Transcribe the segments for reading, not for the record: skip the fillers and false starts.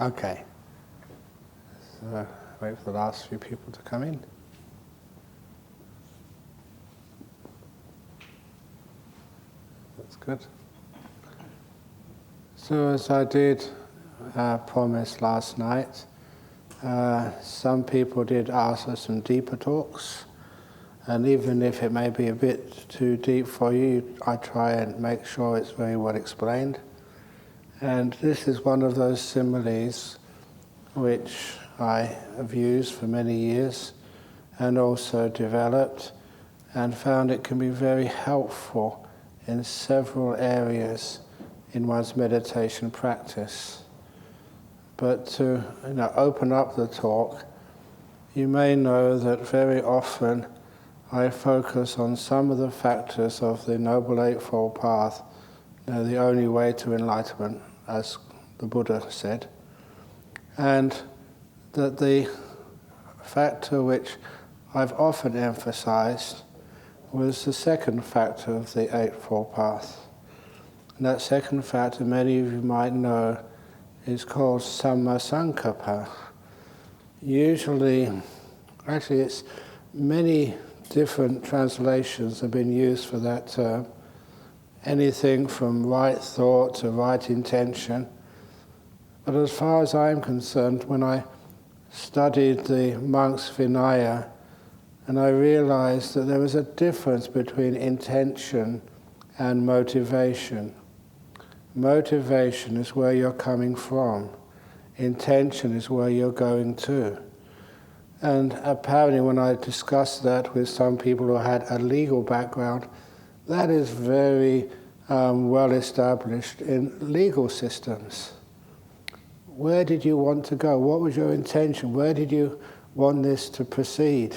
Okay. So wait for the last few people to come in. That's good. So as I did promise last night, some people did ask for some deeper talks, and even if it may be a bit too deep for you, I try and make sure it's very well explained. And this is one of those similes which I have used for many years and also developed and found it can be very helpful in several areas in one's meditation practice. But to open up the talk, you may know that very often I focus on some of the factors of the Noble Eightfold Path, the only way to enlightenment, as the Buddha said, and that the factor which I've often emphasized was the second factor of the Eightfold Path. And that second factor, many of you might know, is called Samma Sankappa. Usually, actually it's many different translations have been used for that term. Anything from right thought to right intention. But as far as I'm concerned, when I studied the monks' Vinaya, and I realized that there was a difference between intention and motivation. Motivation is where you're coming from. Intention is where you're going to. And apparently when I discussed that with some people who had a legal background, that is very well established in legal systems. Where did you want to go? What was your intention? Where did you want this to proceed?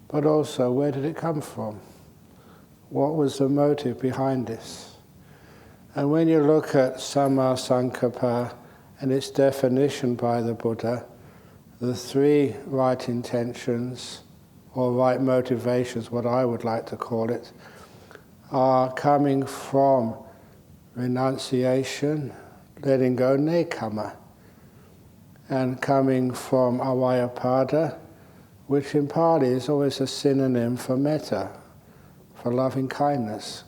But also, where did it come from? What was the motive behind this? And when you look at Samma Sankappa and its definition by the Buddha, the three right intentions, or right motivations, what I would like to call it, are coming from renunciation, letting go, nekkhamma, and coming from avyapada, which in Pali is always a synonym for metta, for loving kindness,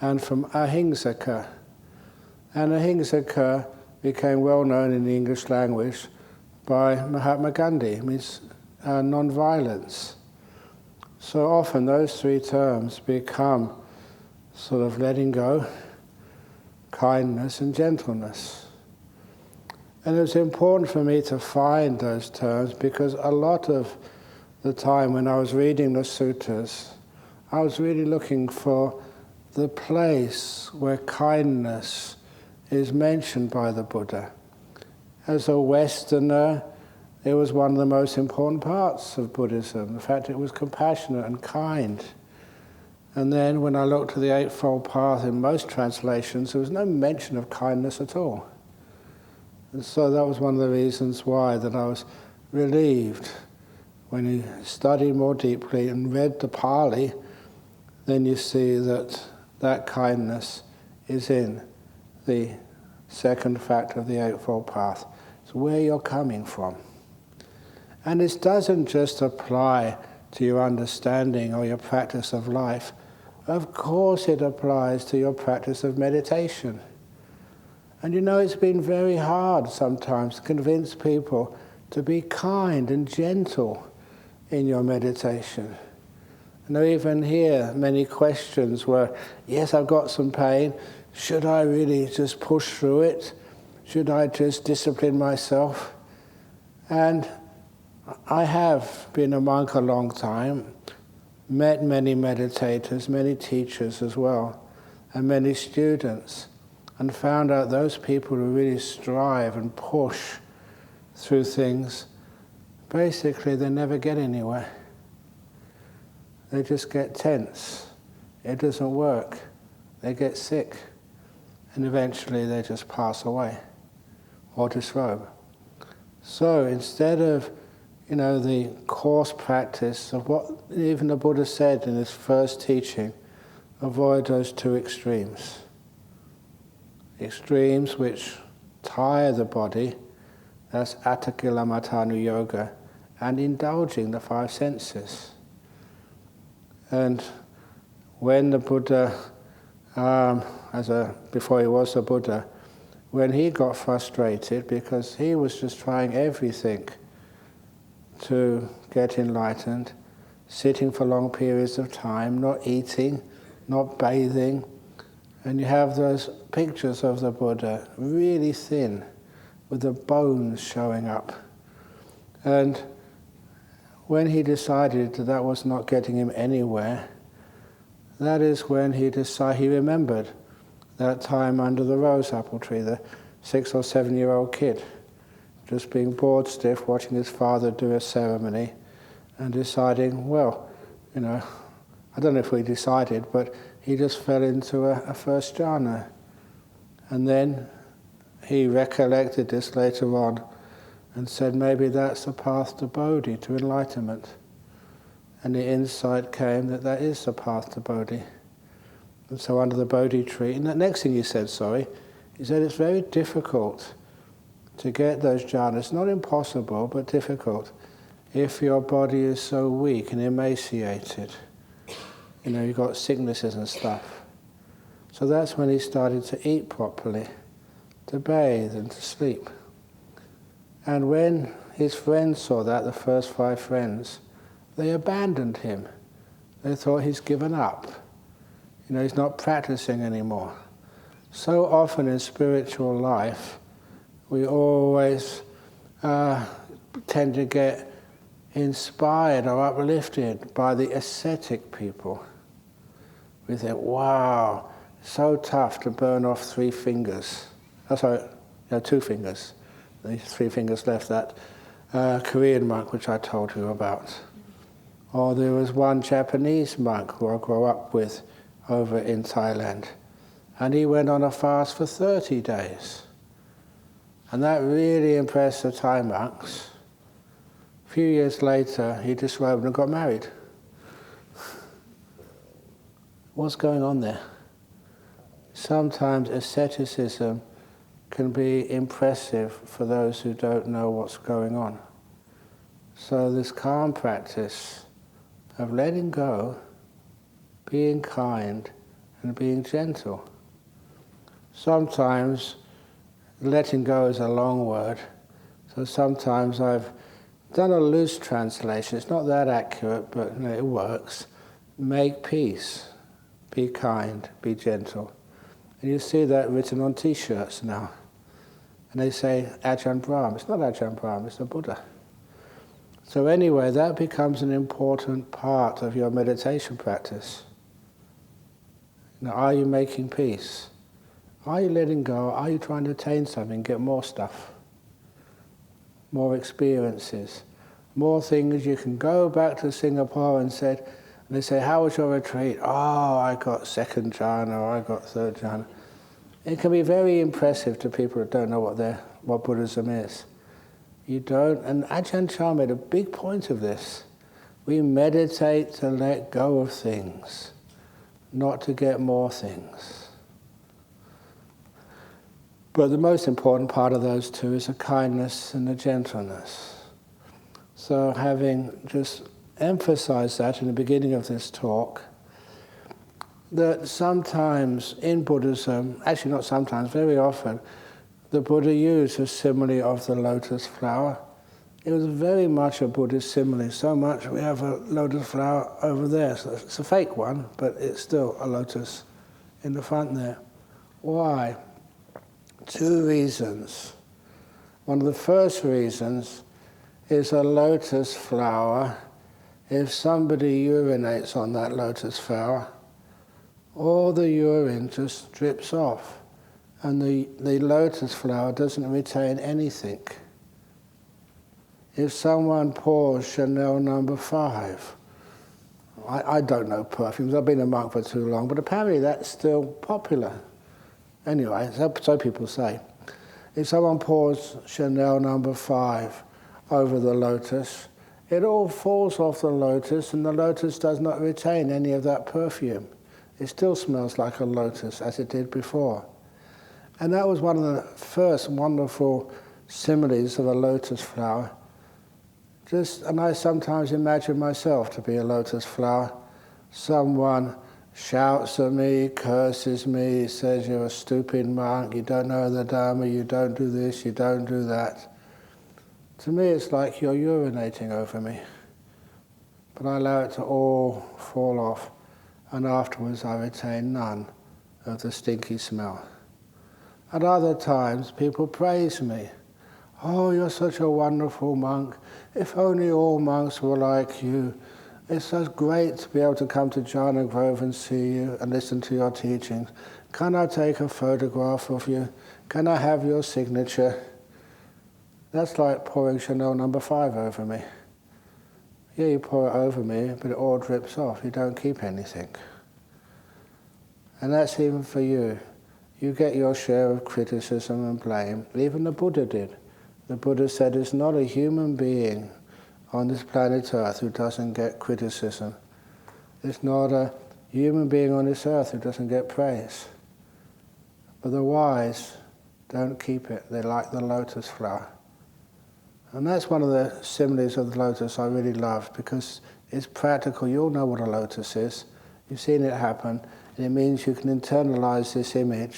and from ahimsaka. And ahimsaka became well known in the English language by Mahatma Gandhi. It means non-violence. So often those three terms become sort of letting go, kindness and gentleness. And it was important for me to find those terms because a lot of the time when I was reading the suttas, I was really looking for the place where kindness is mentioned by the Buddha. As a Westerner, it was one of the most important parts of Buddhism, the fact it was compassionate and kind. And then when I looked at the Eightfold Path in most translations, there was no mention of kindness at all. And so that was one of the reasons why that I was relieved. When you study more deeply and read the Pali, then you see that that kindness is in the second factor of the Eightfold Path. It's where you're coming from. And this doesn't just apply to your understanding or your practice of life. Of course it applies to your practice of meditation. And it's been very hard sometimes to convince people to be kind and gentle in your meditation. Even here, many questions were, yes, I've got some pain. Should I really just push through it? Should I just discipline myself? And I have been a monk a long time, met many meditators, many teachers as well, and many students, and found out those people who really strive and push through things, basically they never get anywhere. They just get tense. It doesn't work. They get sick. And eventually they just pass away or disrobe. So instead of, the coarse practice of what even the Buddha said in his first teaching, avoid those two extremes. Extremes which tire the body, that's Attakilamatanu Yoga, and indulging the five senses. And when the Buddha, before he was a Buddha, when he got frustrated because he was just trying everything to get enlightened, sitting for long periods of time, not eating, not bathing, and you have those pictures of the Buddha, really thin, with the bones showing up. And when he decided that was not getting him anywhere, that is when he remembered that time under the rose apple tree, the 6 or 7-year-old kid, just being bored stiff, watching his father do a ceremony, and deciding, well, I don't know if we decided, but he just fell into a first jhana. And then he recollected this later on and said, maybe that's the path to Bodhi, to enlightenment. And the insight came that is the path to Bodhi. And so under the Bodhi tree, and the next thing he said it's very difficult to get those jhanas, not impossible, but difficult, if your body is so weak and emaciated. You've got sicknesses and stuff. So that's when he started to eat properly, to bathe and to sleep. And when his friends saw that, the first 5 friends, they abandoned him. They thought he's given up. He's not practicing anymore. So often in spiritual life, we always tend to get inspired or uplifted by the ascetic people. We think, wow, so tough to burn off 3 fingers. Oh, sorry, 2 fingers. These 3 fingers left, that Korean monk which I told you about. Or there was one Japanese monk who I grew up with over in Thailand, and he went on a fast for 30 days. And that really impressed the Thai monks. A few years later, he disrobed and got married. What's going on there? Sometimes asceticism can be impressive for those who don't know what's going on. So this calm practice of letting go, being kind, and being gentle. Sometimes letting go is a long word, so sometimes I've done a loose translation. It's not that accurate, but it works. Make peace, be kind, be gentle. And you see that written on t-shirts now. And they say Ajahn Brahm. It's not Ajahn Brahm, it's the Buddha. So anyway, that becomes an important part of your meditation practice. Are you making peace? Are you letting go? Are you trying to attain something, get more stuff? More experiences, more things. You can go back to Singapore and they say, how was your retreat? Oh, I got 2nd jhana, or I got 3rd jhana. It can be very impressive to people that don't know what Buddhism is. You don't, and Ajahn Chah made a big point of this. We meditate to let go of things, not to get more things. But the most important part of those 2 is the kindness and the gentleness. So having just emphasized that in the beginning of this talk, that sometimes in Buddhism, actually not sometimes, very often, the Buddha used a simile of the lotus flower. It was very much a Buddhist simile, so much we have a lotus flower over there. So it's a fake one, but it's still a lotus in the front there. Why? 2 reasons. One of the first reasons is a lotus flower. If somebody urinates on that lotus flower, all the urine just drips off, and the lotus flower doesn't retain anything. If someone pours Chanel No. 5, I don't know perfumes, I've been a monk for too long, but apparently that's still popular. Anyway, so people say. If someone pours Chanel No. 5 over the lotus, it all falls off the lotus, and the lotus does not retain any of that perfume. It still smells like a lotus as it did before. And that was one of the first wonderful similes of a lotus flower. And I sometimes imagine myself to be a lotus flower. Someone shouts at me, curses me, says you're a stupid monk, you don't know the Dharma, you don't do this, you don't do that. To me it's like you're urinating over me. But I allow it to all fall off, and afterwards I retain none of the stinky smell. At other times people praise me. Oh, you're such a wonderful monk. If only all monks were like you. It's so great to be able to come to Jhana Grove and see you and listen to your teachings. Can I take a photograph of you? Can I have your signature? That's like pouring Chanel No. 5 over me. Yeah, you pour it over me, but it all drips off. You don't keep anything. And that's even for you. You get your share of criticism and blame. Even the Buddha did. The Buddha said there's not a human being on this planet Earth who doesn't get criticism. There's not a human being on this earth who doesn't get praise. But the wise don't keep it. They're like the lotus flower. And that's one of the similes of the lotus I really love, because it's practical. You all know what a lotus is. You've seen it happen. And it means you can internalize this image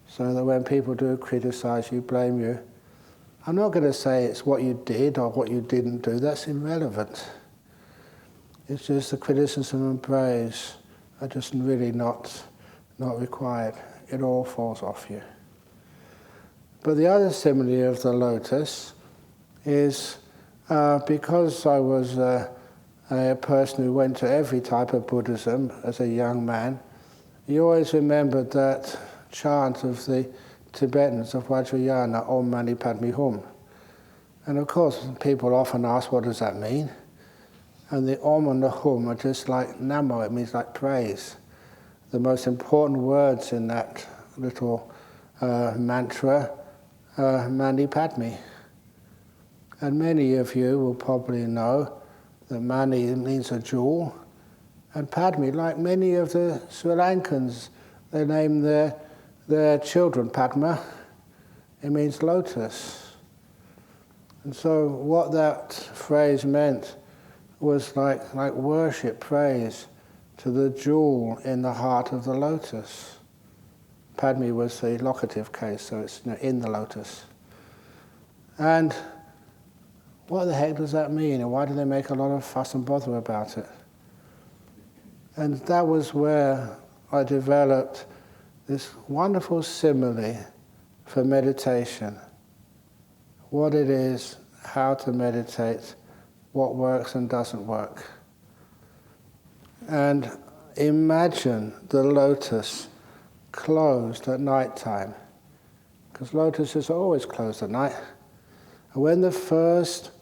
so that when people do criticize you, blame you, I'm not going to say it's what you did or what you didn't do. That's irrelevant. It's just the criticism and praise are just really not required. It all falls off you. But the other simile of the lotus is because I was a person who went to every type of Buddhism as a young man, you always remembered that chant of the Tibetans of Vajrayana, Om Mani Padme Hum. And of course, people often ask, what does that mean? And the Om and the Hum are just like Namo, it means like praise. The most important words in that little mantra, Mani Padme. And many of you will probably know that Mani means a jewel, and Padme, like many of the Sri Lankans, they name their children Padma. It means lotus. And so what that phrase meant was like worship, praise to the jewel in the heart of the lotus. Padme was the locative case, so it's in the lotus. And what the heck does that mean, and why do they make a lot of fuss and bother about it? And that was where I developed this wonderful simile for meditation. What it is, how to meditate, what works and doesn't work. And imagine the lotus closed at night time, because lotuses are always closed at night. And when the first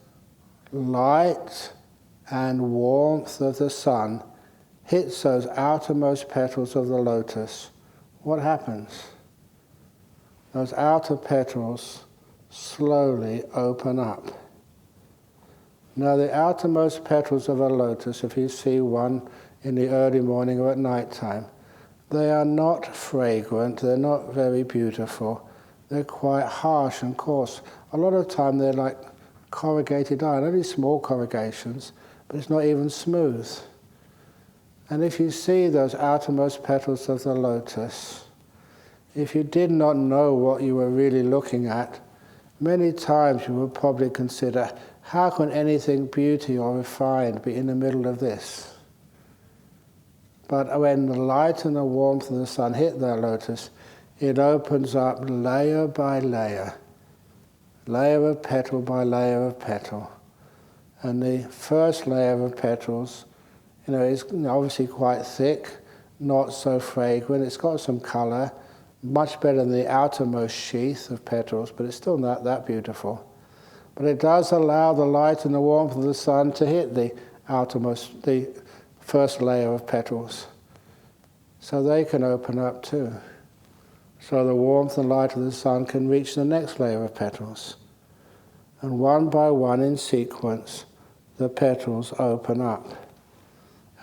light and warmth of the sun hits those outermost petals of the lotus, what happens? Those outer petals slowly open up. Now the outermost petals of a lotus, if you see one in the early morning or at night time, they are not fragrant, they're not very beautiful, they're quite harsh and coarse. A lot of the time they're like corrugated iron, only small corrugations, but it's not even smooth. And if you see those outermost petals of the lotus, if you did not know what you were really looking at, many times you would probably consider, how can anything beauty or refined be in the middle of this? But when the light and the warmth of the sun hit that lotus, it opens up layer by layer, layer of petal by layer of petal. And the first layer of petals, is obviously quite thick, not so fragrant. It's got some color, much better than the outermost sheath of petals, but it's still not that beautiful. But it does allow the light and the warmth of the sun to hit the first layer of petals, so they can open up too. So the warmth and light of the sun can reach the next layer of petals. And one by one in sequence, the petals open up.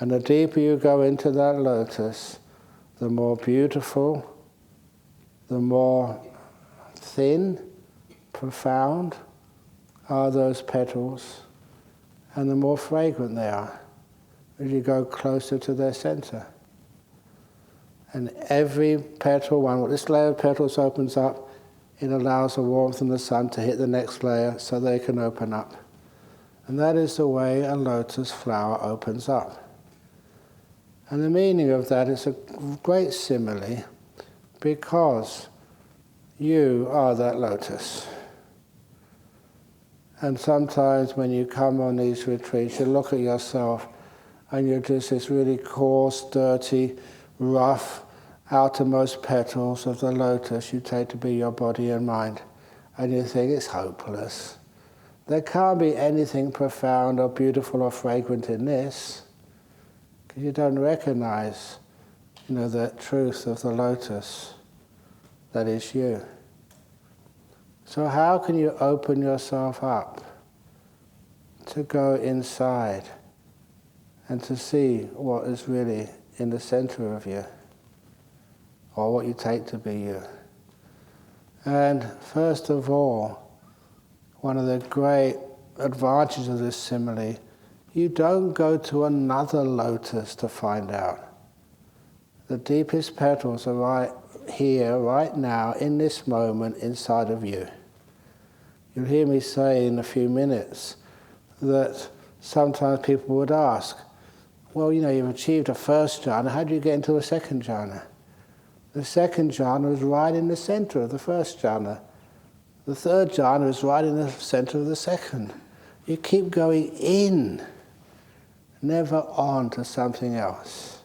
And the deeper you go into that lotus, the more beautiful, the more thin, profound are those petals, and the more fragrant they are as you go closer to their center. And every petal, when this layer of petals opens up, it allows the warmth from the sun to hit the next layer so they can open up. And that is the way a lotus flower opens up. And the meaning of that is a great simile, because you are that lotus. And sometimes when you come on these retreats, you look at yourself and you're just this really coarse, dirty, rough, outermost petals of the lotus you take to be your body and mind. And you think it's hopeless. There can't be anything profound or beautiful or fragrant in this, because you don't recognize, the truth of the lotus that is you. So how can you open yourself up to go inside and to see what is really in the center of you, or what you take to be you? And first of all, one of the great advantages of this simile, you don't go to another lotus to find out. The deepest petals are right here, right now, in this moment, inside of you. You'll hear me say in a few minutes that sometimes people would ask, well, you've achieved a first jhana, how do you get into a second jhana? The second jhana is right in the center of the first jhana. The third jhana is right in the center of the second. You keep going in, never on to something else.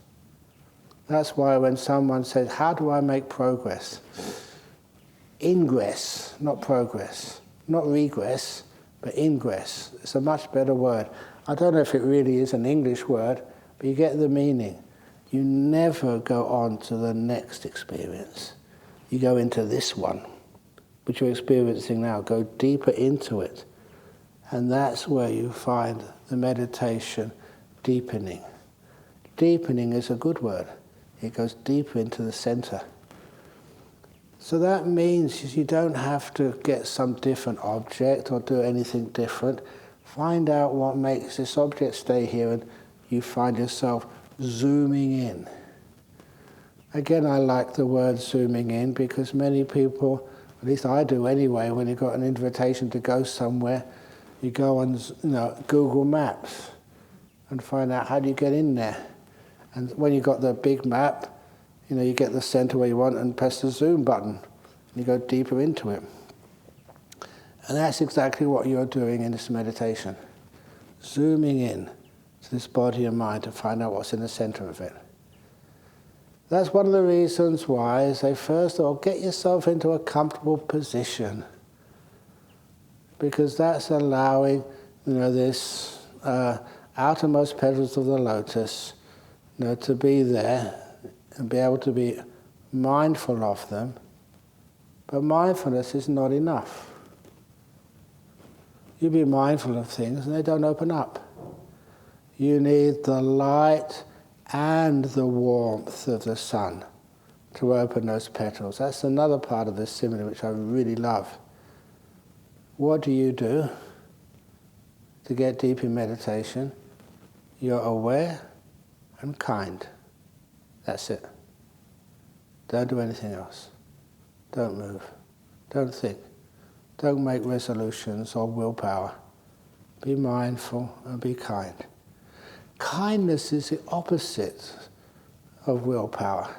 That's why when someone says, how do I make progress? Ingress, not progress. Not regress, but ingress. It's a much better word. I don't know if it really is an English word, but you get the meaning. You never go on to the next experience. You go into this one, which you're experiencing now. Go deeper into it. And that's where you find the meditation deepening. Deepening is a good word. It goes deeper into the center. So that means you don't have to get some different object or do anything different. Find out what makes this object stay here, and you find yourself zooming in. Again, I like the word zooming in, because many people, at least I do anyway, when you've got an invitation to go somewhere, you go on Google Maps and find out how do you get in there. And when you've got the big map, you get the center where you want and press the zoom button, and you go deeper into it. And that's exactly what you're doing in this meditation. Zooming in to this body and mind to find out what's in the center of it. That's one of the reasons why I say, first of all, get yourself into a comfortable position, because that's allowing this outermost petals of the lotus to be there and be able to be mindful of them. But mindfulness is not enough. You be mindful of things and they don't open up. You need the light and the warmth of the sun to open those petals. That's another part of this simile which I really love. What do you do to get deep in meditation? You're aware and kind. That's it. Don't do anything else. Don't move. Don't think. Don't make resolutions or willpower. Be mindful and be kind. Kindness is the opposite of willpower.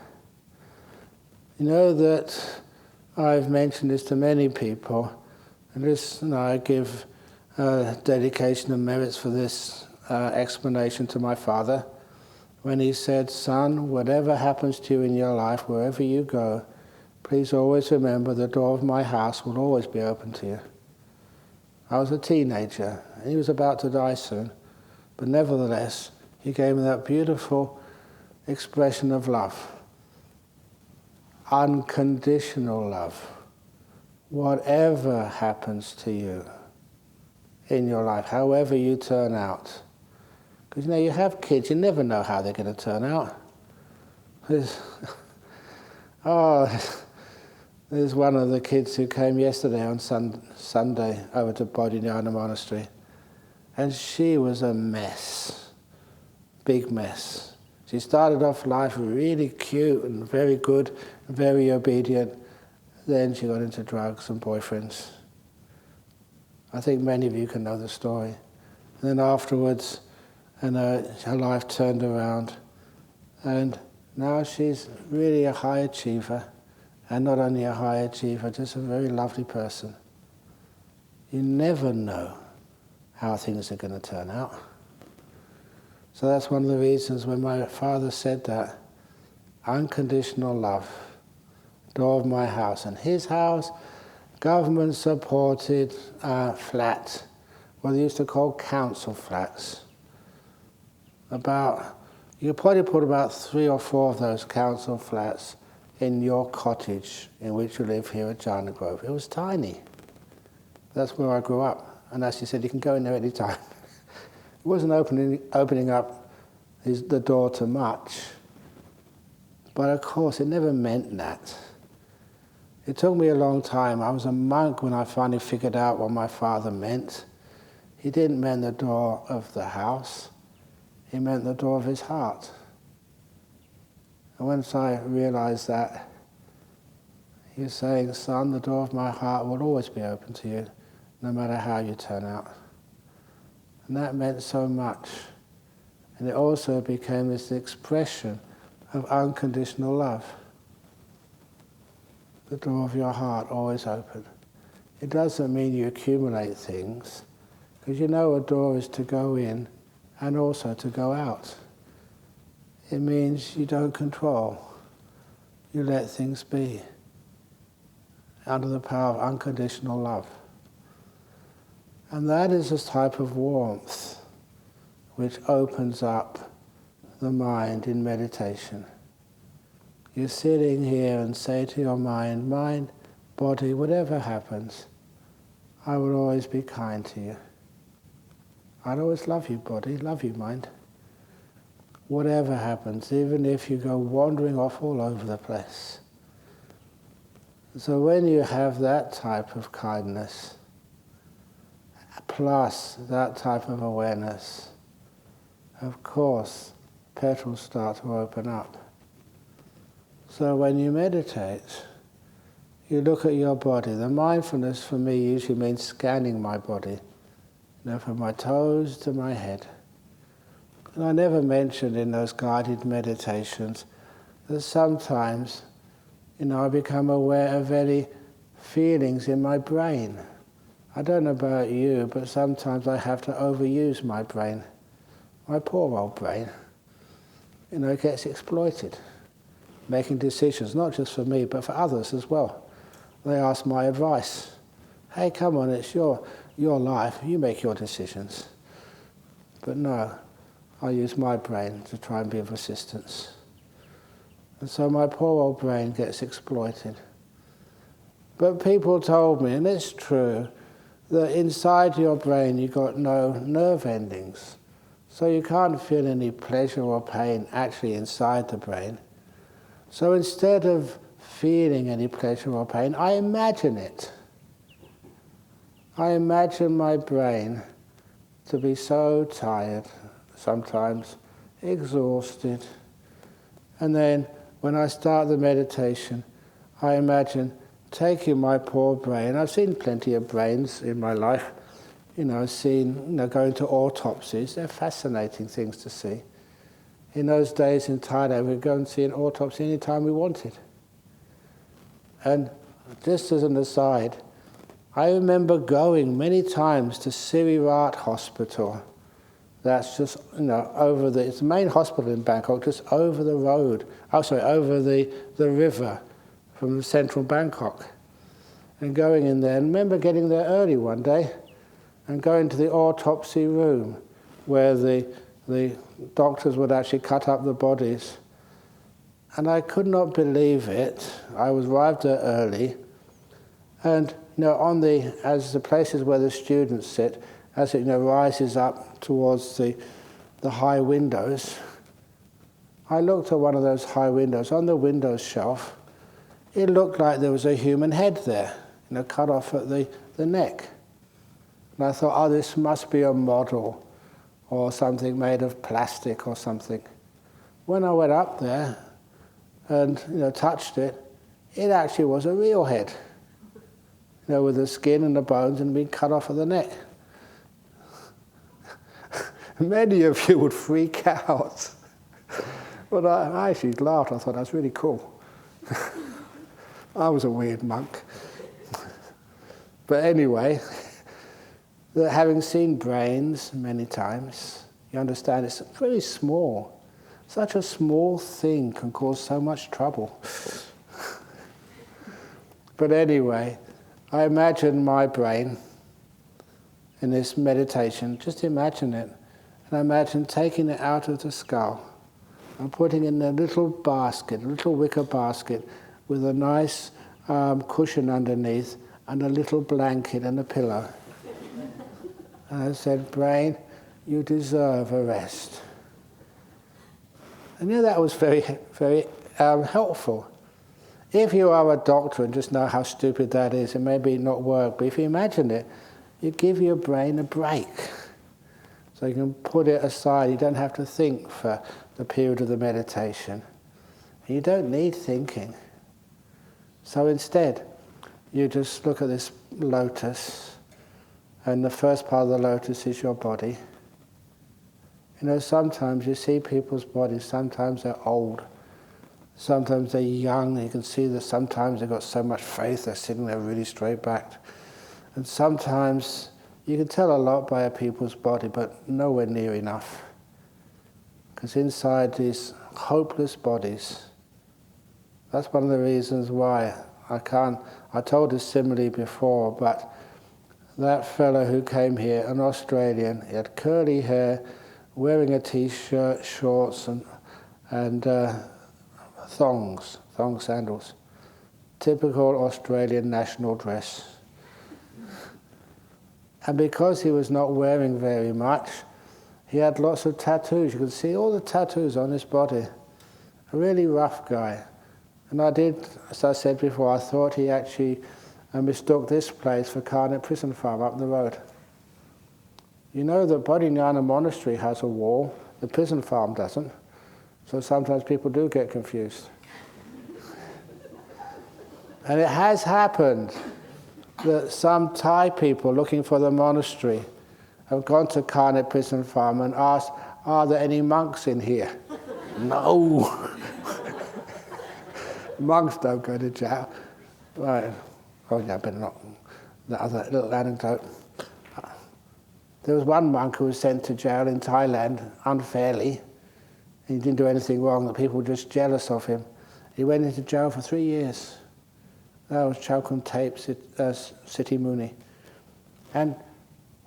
You know that I've mentioned this to many people, and this, I give dedication and merits for this explanation to my father, when he said, son, whatever happens to you in your life, wherever you go, please always remember the door of my house will always be open to you. I was a teenager, and he was about to die soon, but nevertheless, he gave me that beautiful expression of love. Unconditional love. Whatever happens to you in your life, however you turn out. Because you have kids, you never know how they're going to turn out. There's There's one of the kids who came yesterday on Sunday over to Bodhinyana Monastery, and she was a mess, big mess. She started off life really cute and very good, and very obedient. Then she got into drugs and boyfriends. I think many of you can know the story. And then afterwards, her life turned around, and now she's really a high achiever, and not only a high achiever, just a very lovely person. You never know how things are going to turn out. So that's one of the reasons when my father said that, unconditional love, door of my house. And his house, government-supported flat, what they used to call council flats. You could probably put about 3 or 4 of those council flats in your cottage in which you live here at Jhana Grove. It was tiny. That's where I grew up. And as he said, you can go in there any time. It wasn't opening up the door to much. But of course, it never meant that. It took me a long time. I was a monk when I finally figured out what my father meant. He didn't mean the door of the house. He meant the door of his heart. And once I realized that, he was saying, son, the door of my heart will always be open to you, no matter how you turn out. And that meant so much. And it also became this expression of unconditional love. The door of your heart always open. It doesn't mean you accumulate things, because you know a door is to go in and also to go out. It means you don't control. You let things be under the power of unconditional love. And that is a type of warmth which opens up the mind in meditation. You're sitting here and say to your mind, body, whatever happens, I will always be kind to you. I'll always love you, body, love you, mind. Whatever happens, even if you go wandering off all over the place. So when you have that type of kindness, plus that type of awareness, of course, petals start to open up. So when you meditate, you look at your body. The mindfulness for me usually means scanning my body, from my toes to my head. And I never mentioned in those guided meditations that sometimes, I become aware of any feelings in my brain. I don't know about you, but sometimes I have to overuse my brain. My poor old brain, it gets exploited, making decisions, not just for me, but for others as well. They ask my advice. Hey, come on, it's your life, you make your decisions. But no, I use my brain to try and be of assistance. And so my poor old brain gets exploited. But people told me, and it's true, that inside your brain you've got no nerve endings. So you can't feel any pleasure or pain actually inside the brain. So instead of feeling any pleasure or pain, I imagine it. I imagine my brain to be so tired, sometimes exhausted. And then when I start the meditation, I imagine taking my poor brain. I've seen plenty of brains in my life. I've seen, going to autopsies. They're fascinating things to see. In those days in Thailand, we'd go and see an autopsy anytime we wanted. And just as an aside, I remember going many times to Sirirat Hospital. That's just, it's the main hospital in Bangkok, just over the road. Over the river from central Bangkok. And going in there, and remember getting there early one day and going to the autopsy room where the doctors would actually cut up the bodies. And I could not believe it. I was arrived there early. And as the places where the students sit, as it rises up towards the high windows, I looked at one of those high windows. On the window shelf, it looked like there was a human head there, cut off at the neck. And I thought, oh, this must be a model or something made of plastic or something. When I went up there and touched it, it actually was a real head, with the skin and the bones and being cut off at the neck. Many of you would freak out. But I actually laughed. I thought, that's really cool. I was a weird monk. But anyway, having seen brains many times, you understand it's very small. Such a small thing can cause so much trouble. But anyway, I imagine my brain in this meditation, just imagine it. And I imagine taking it out of the skull and putting it in a little basket, a little wicker basket with a nice cushion underneath and a little blanket and a pillow. And I said, brain, you deserve a rest. And that was very, very helpful. If you are a doctor and just know how stupid that is, it may be not work, but if you imagine it, you give your brain a break. So you can put it aside. You don't have to think for the period of the meditation. And you don't need thinking. So instead, you just look at this lotus, and the first part of the lotus is your body. Sometimes you see people's bodies, sometimes they're old, sometimes they're young, you can see that sometimes they've got so much faith, they're sitting there really straight backed. And sometimes you can tell a lot by a people's body, but nowhere near enough. Because inside these hopeless bodies, that's one of the reasons why I told this simile before, but that fellow who came here, an Australian, he had curly hair, wearing a t-shirt, shorts, and thong sandals. Typical Australian national dress. And because he was not wearing very much, he had lots of tattoos. You can see all the tattoos on his body. A really rough guy. And I did, as I said before, I thought he actually mistook this place for Carnet Prison Farm up the road. The Bodhinyana Monastery has a wall, the prison farm doesn't. So sometimes people do get confused. And it has happened that some Thai people looking for the monastery have gone to Carnet Prison Farm and asked, are there any monks in here? No. Monks don't go to jail. Right. Oh yeah, but not that other little anecdote. There was one monk who was sent to jail in Thailand unfairly. He didn't do anything wrong, the people were just jealous of him. He went into jail for 3 years. That was Chowkham Tape, City Muni. And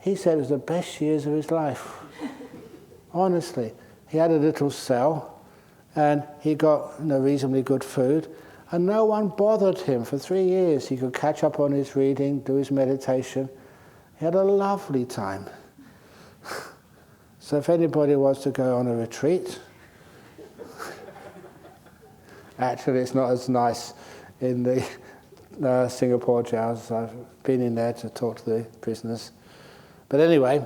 he said it was the best years of his life. Honestly. He had a little cell, and he got reasonably good food, and no one bothered him for 3 years. He could catch up on his reading, do his meditation. He had a lovely time. So if anybody wants to go on a retreat, actually it's not as nice in the Singapore jails. I've been in there to talk to the prisoners. But anyway,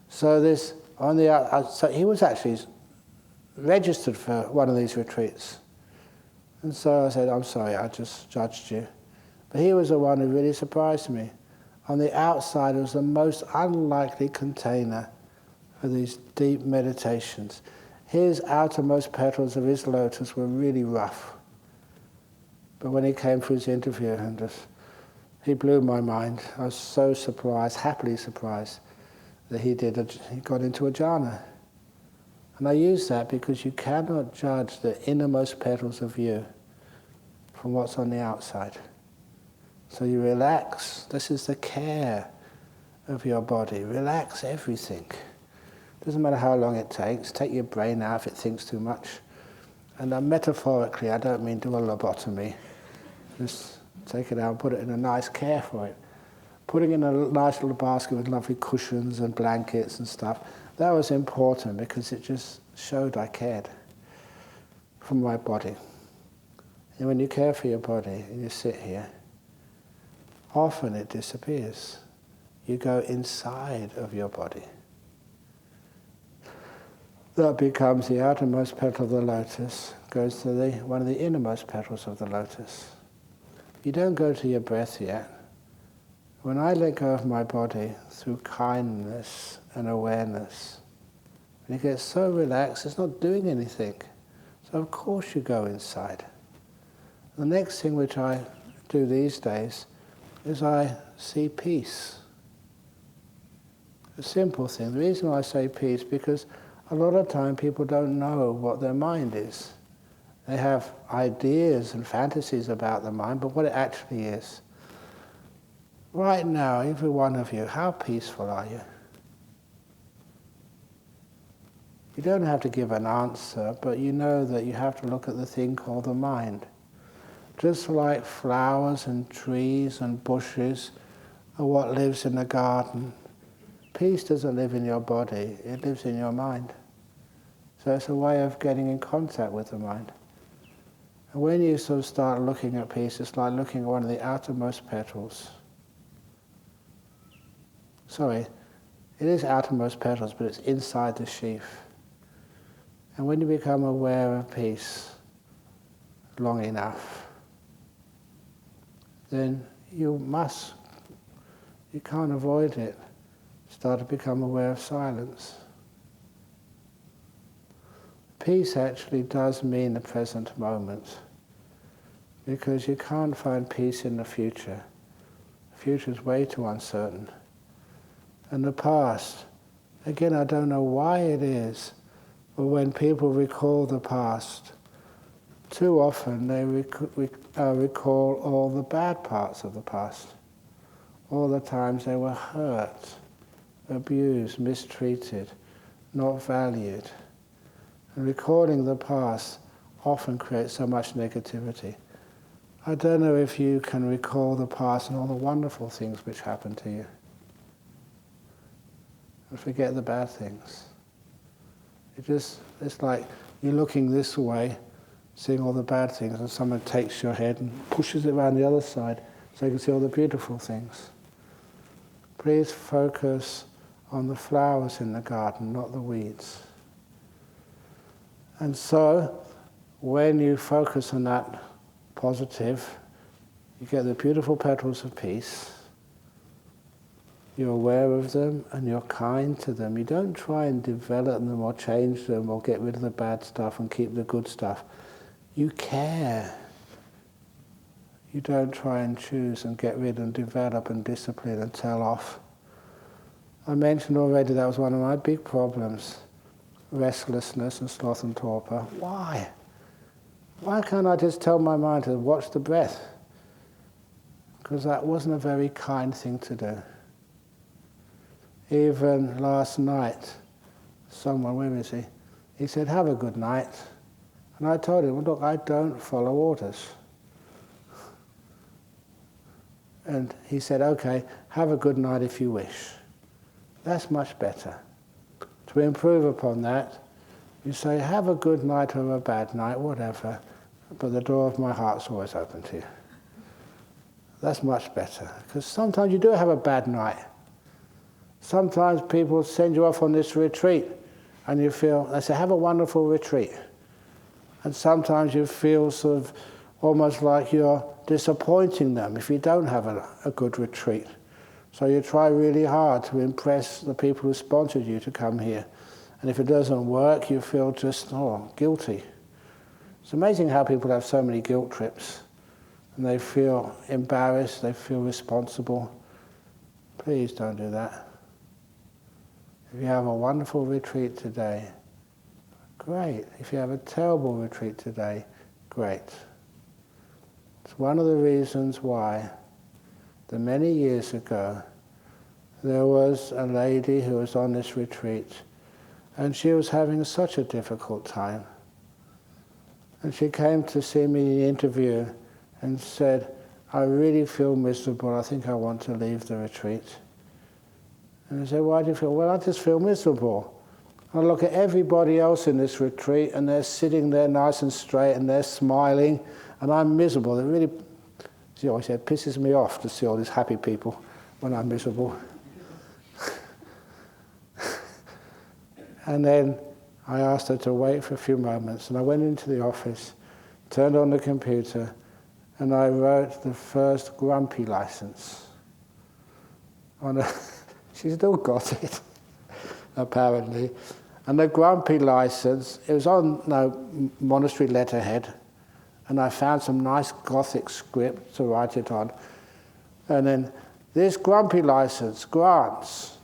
so he was actually registered for one of these retreats. And so I said, I'm sorry, I just judged you. But he was the one who really surprised me. On the outside, it was the most unlikely container for these deep meditations. His outermost petals of his lotus were really rough. But when he came for his interview, he blew my mind. I was so surprised, happily surprised, that he got into a jhana. And I use that because you cannot judge the innermost petals of you from what's on the outside. So you relax. This is the care of your body. Relax everything. Doesn't matter how long it takes. Take your brain out if it thinks too much. And metaphorically, I don't mean do a lobotomy. Just take it out and put it in a nice care for it. Putting in a nice little basket with lovely cushions and blankets and stuff, that was important because it just showed I cared for my body. And when you care for your body and you sit here, often it disappears. You go inside of your body. That becomes the outermost petal of the lotus, goes to one of the innermost petals of the lotus. You don't go to your breath yet. When I let go of my body through kindness and awareness, when it gets so relaxed, it's not doing anything. So of course you go inside. The next thing which I do these days is I see peace. A simple thing. The reason I say peace, because a lot of time people don't know what their mind is. They have ideas and fantasies about the mind, but what it actually is. Right now, every one of you, how peaceful are you? You don't have to give an answer, but you know that you have to look at the thing called the mind. Just like flowers and trees and bushes are what lives in the garden, peace doesn't live in your body, it lives in your mind. So it's a way of getting in contact with the mind. And when you sort of start looking at peace, it's like looking at one of the outermost petals. Sorry, it is outermost petals, but it's inside the sheath. And when you become aware of peace long enough, then you can't avoid it, start to become aware of silence. Peace actually does mean the present moment, because you can't find peace in the future. The future is way too uncertain. And the past, again, I don't know why it is, but when people recall the past, too often they recall all the bad parts of the past. All the times they were hurt, abused, mistreated, not valued. And recalling the past often creates so much negativity. I don't know if you can recall the past and all the wonderful things which happened to you. And forget the bad things. It's like you're looking this way, seeing all the bad things, and someone takes your head and pushes it around the other side so you can see all the beautiful things. Please focus on the flowers in the garden, not the weeds. And so, when you focus on that positive, you get the beautiful petals of peace. You're aware of them and you're kind to them. You don't try and develop them or change them or get rid of the bad stuff and keep the good stuff. You care. You don't try and choose and get rid and develop and discipline and tell off. I mentioned already that was one of my big problems. Restlessness and sloth and torpor. Why? Why can't I just tell my mind to watch the breath? Because that wasn't a very kind thing to do. Even last night, someone, where is he? He said, have a good night. And I told him, well, look, I don't follow orders. And he said, okay, have a good night if you wish. That's much better. To improve upon that, you say, have a good night or a bad night, whatever, but the door of my heart's always open to you. That's much better, because sometimes you do have a bad night. Sometimes people send you off on this retreat, and you feel, they say, have a wonderful retreat. And sometimes you feel sort of almost like you're disappointing them if you don't have a good retreat. So you try really hard to impress the people who sponsored you to come here. And if it doesn't work, you feel just, guilty. It's amazing how people have so many guilt trips. And they feel embarrassed, they feel responsible. Please don't do that. If you have a wonderful retreat today, great. If you have a terrible retreat today, great. It's one of the reasons why that many years ago there was a lady who was on this retreat and she was having such a difficult time. And she came to see me in the interview and said, I really feel miserable, I think I want to leave the retreat. And I said, why do you feel? Well, I just feel miserable. I look at everybody else in this retreat, and they're sitting there nice and straight, and they're smiling, and I'm miserable. It really, she always said, pisses me off to see all these happy people when I'm miserable. And then I asked her to wait for a few moments, and I went into the office, turned on the computer, and I wrote the first grumpy license. She still got it, apparently. And the grumpy license, it was on monastery letterhead, and I found some nice Gothic script to write it on. And then, this grumpy license grants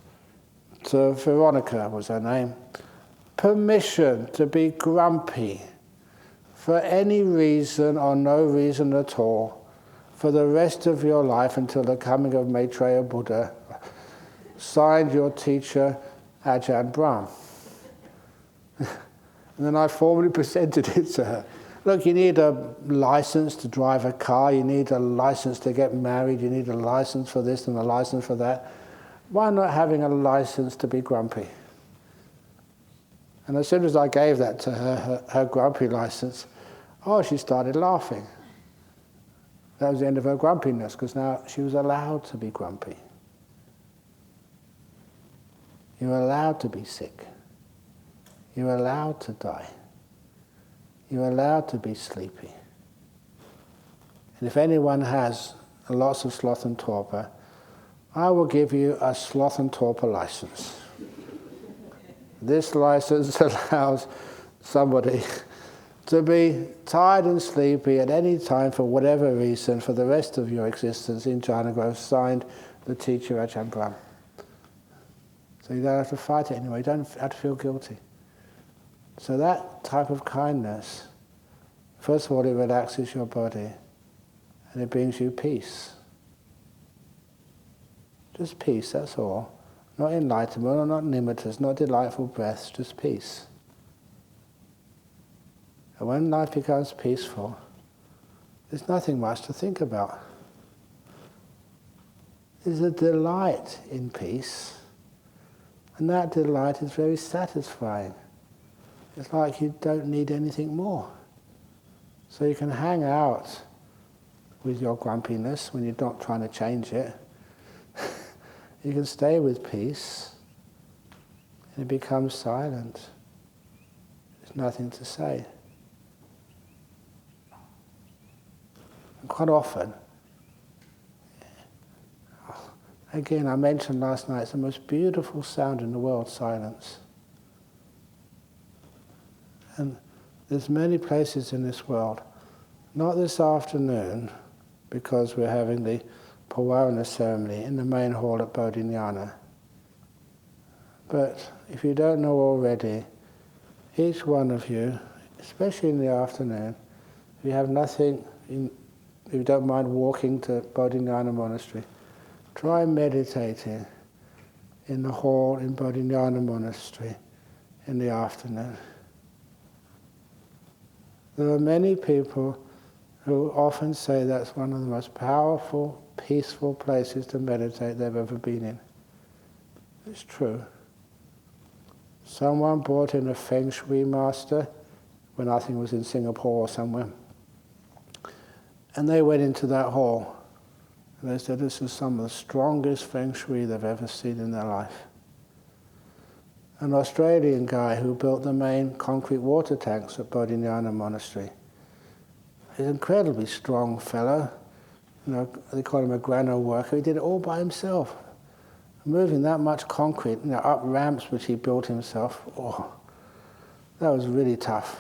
to Veronica, was her name, permission to be grumpy for any reason or no reason at all for the rest of your life until the coming of Maitreya Buddha. Signed, your teacher, Ajahn Brahm. And then I formally presented it to her. Look, you need a license to drive a car, you need a license to get married, you need a license for this and a license for that. Why not having a license to be grumpy? And as soon as I gave that to her, her grumpy license, she started laughing. That was the end of her grumpiness, because now she was allowed to be grumpy. You're allowed to be sick. You're allowed to die. You're allowed to be sleepy. And if anyone has lots of sloth and torpor, I will give you a sloth and torpor license. This license allows somebody to be tired and sleepy at any time for whatever reason for the rest of your existence in Jhana Grove, signed the teacher Ajahn Brahm. So you don't have to fight it anymore, you don't have to feel guilty. So that type of kindness, first of all, it relaxes your body and it brings you peace. Just peace, that's all. Not enlightenment, not nimittas, not delightful breaths, just peace. And when life becomes peaceful, there's nothing much to think about. There's a delight in peace, and that delight is very satisfying. It's like you don't need anything more. So you can hang out with your grumpiness when you're not trying to change it. You can stay with peace, and it becomes silent. There's nothing to say. And quite often, again, I mentioned last night, it's the most beautiful sound in the world, silence. And there's many places in this world, not this afternoon, because we're having the Pawarana ceremony in the main hall at Bodhinyana. But if you don't know already, each one of you, especially in the afternoon, if you have nothing, if you don't mind walking to Bodhinyana Monastery, try meditating in the hall in Bodhinyana Monastery in the afternoon. There are many people who often say that's one of the most powerful, peaceful places to meditate they've ever been in. It's true. Someone brought in a Feng Shui master when I think it was in Singapore or somewhere. And they went into that hall and they said this is some of the strongest Feng Shui they've ever seen in their life. An Australian guy who built the main concrete water tanks at Bodhinyana Monastery. He's an incredibly strong fellow. You know, they call him a grano worker. He did it all by himself. Moving that much concrete, up ramps which he built himself. That was really tough.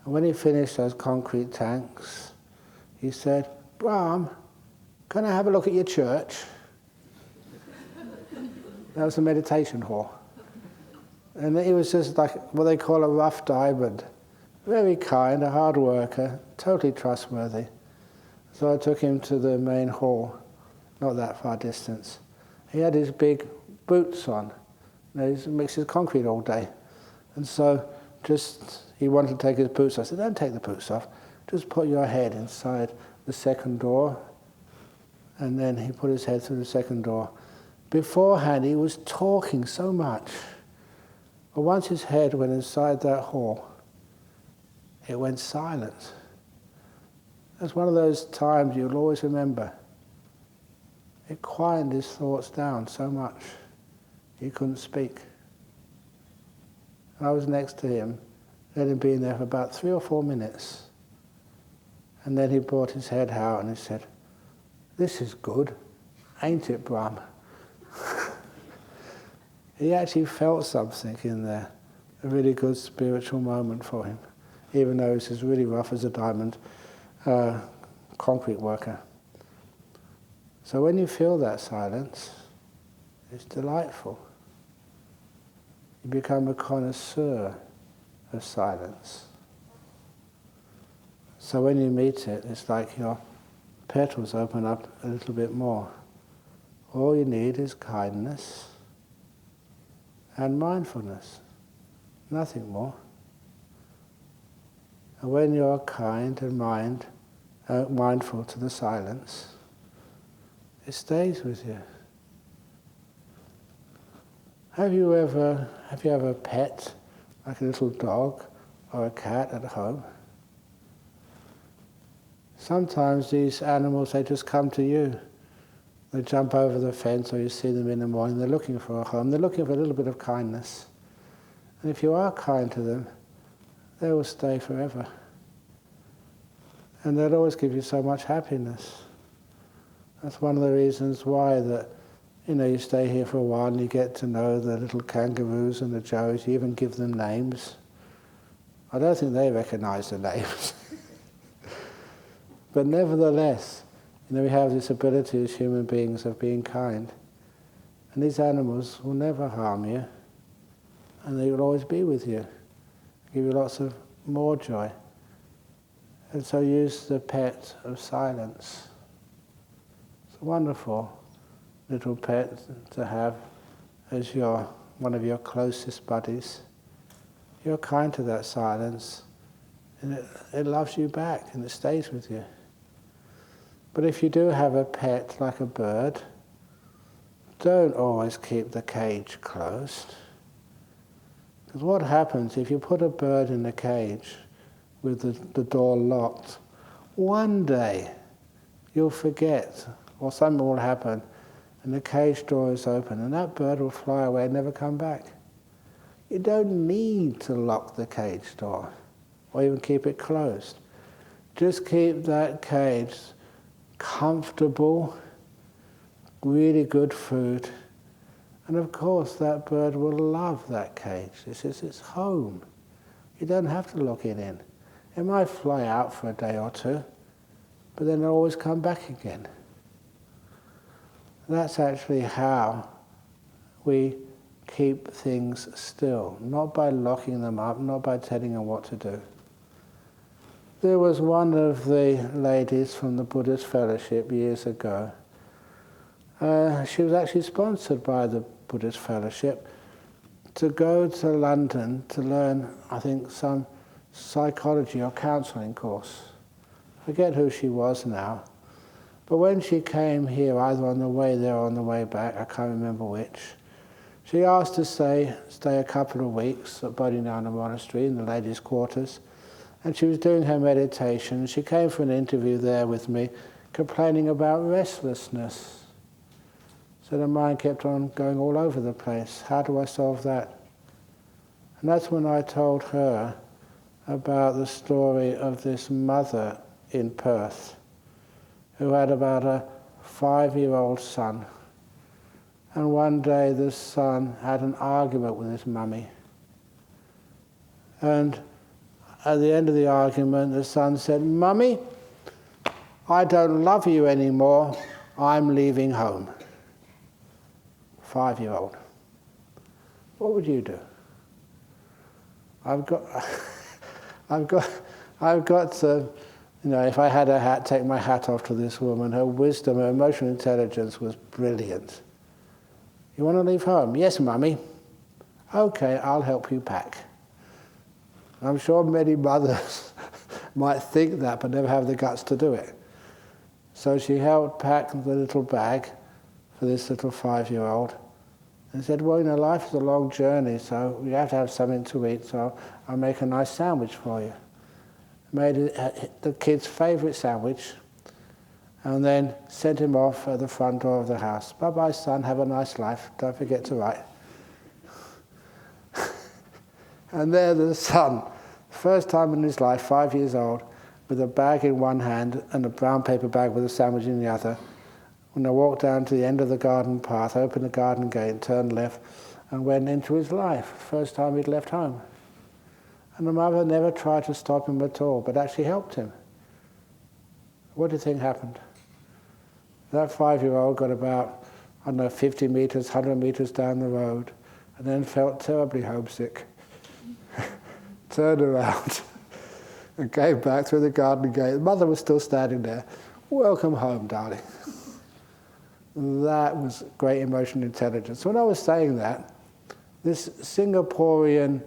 And when he finished those concrete tanks, he said, "Brahm, can I have a look at your church?" That was a meditation hall. And he was just like what they call a rough diamond. Very kind, a hard worker, totally trustworthy. So I took him to the main hall, not that far distance. He had his big boots on. He mixes concrete all day. And so he wanted to take his boots off. I said, don't take the boots off. Just put your head inside the second door. And then he put his head through the second door. Beforehand, he was talking so much. But once his head went inside that hall, it went silent. That's one of those times you'll always remember. It quieted his thoughts down so much he couldn't speak. I was next to him, let him be in there for about 3 or 4 minutes. And then he brought his head out and he said, "This is good, ain't it, Brahm?" He actually felt something in there, a really good spiritual moment for him, even though he's as really rough as a diamond concrete worker. So when you feel that silence, it's delightful. You become a connoisseur of silence. So when you meet it, it's like your petals open up a little bit more. All you need is kindness and mindfulness, nothing more. And when you're kind and mindful to the silence, it stays with you. Have you ever a pet, like a little dog or a cat at home? Sometimes these animals, they just come to you. They jump over the fence, or you see them in the morning, they're looking for a home, they're looking for a little bit of kindness. And if you are kind to them, they will stay forever. And they'll always give you so much happiness. That's one of the reasons why you stay here for a while and you get to know the little kangaroos and the joeys, you even give them names. I don't think they recognize the names. But nevertheless, we have this ability as human beings of being kind. And these animals will never harm you, and they will always be with you, give you lots of more joy. And so use the pet of silence. It's a wonderful little pet to have as one of your closest buddies. You're kind to that silence, and it loves you back, and it stays with you. But if you do have a pet like a bird, don't always keep the cage closed. Because what happens if you put a bird in a cage with the door locked, one day you'll forget, or something will happen, and the cage door is open, and that bird will fly away and never come back. You don't need to lock the cage door, or even keep it closed. Just keep that cage comfortable, really good food, and of course that bird will love that cage. This is its home. You don't have to lock it in. It might fly out for a day or two, but then it'll always come back again. That's actually how we keep things still, not by locking them up, not by telling them what to do. There was one of the ladies from the Buddhist Fellowship years ago. She was actually sponsored by the Buddhist Fellowship to go to London to learn, I think, some psychology or counselling course. I forget who she was now. But when she came here, either on the way there or on the way back, I can't remember which, she asked to stay a couple of weeks at Bodhinyana Monastery in the ladies' quarters. And she was doing her meditation. She came for an interview there with me, complaining about restlessness. So the mind kept on going all over the place. How do I solve that? And that's when I told her about the story of this mother in Perth who had about a 5-year-old son. And one day the son had an argument with his mummy. And at the end of the argument, the son said, "Mummy, I don't love you anymore. I'm leaving home." 5-year-old. What would you do? I've got to, if I had a hat, take my hat off to this woman. Her wisdom, her emotional intelligence was brilliant. "You want to leave home?" "Yes, Mummy." "Okay, I'll help you pack." I'm sure many mothers might think that, but never have the guts to do it. So she helped pack the little bag for this little 5-year-old, And said, well, life is a long journey, so you have to have something to eat, so I'll make a nice sandwich for you. Made the kid's favourite sandwich, and then sent him off at the front door of the house. Bye-bye, son, have a nice life, don't forget to write. And there the son, first time in his life, 5 years old, with a bag in one hand and a brown paper bag with a sandwich in the other. When I walked down to the end of the garden path, opened the garden gate, turned left, and went into his life. First time he'd left home. And the mother never tried to stop him at all, but actually helped him. What do you think happened? That 5-year-old got about, 50 meters, 100 meters down the road, and then felt terribly homesick. Turned around and came back through the garden gate. The mother was still standing there. Welcome home, darling. That was great emotional intelligence. When I was saying that, this Singaporean